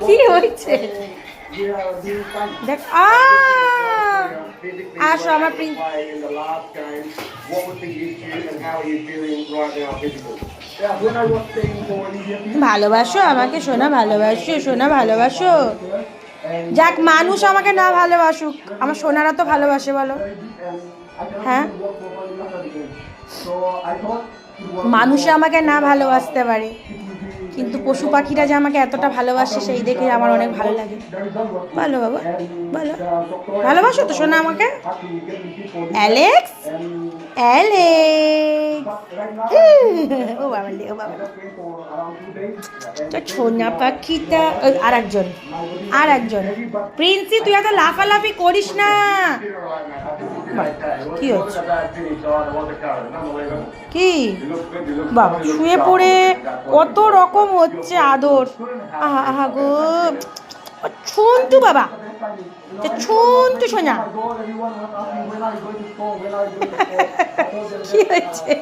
কি হয়েছে দেখ আসো আমার ভালোবাসো আমাকে, সোনা ভালোবাসো, সোনা ভালোবাসো। যাক মানুষ আমাকে না ভালোবাসুক, আমার সোনারা তো ভালোবাসে বলো। হ্যাঁ, মানুষে আমাকে না ভালোবাসতে পারে, কিন্তু পশু পাখিরা যে আমাকে এতটা ভালোবাসে সেই দেখে আমার অনেক ভালো লাগে। বলো বাবা, বলো ভালোবাসো তো সোনা আমাকে? অ্যালেক্স, অ্যালেক্স, ও বাবা, ও বাবা, সোনা পাখিটা। আর একজন প্রিন্সি, তুই এত লাফালাফি করিস না। কি হচ্ছে? কি বাবা শুয়ে পড়ে কত রকম হচ্ছে আদর। আহা আহা গো, ছুন্টু বাবা, ছুন্টু সোনা। কি হয়েছে?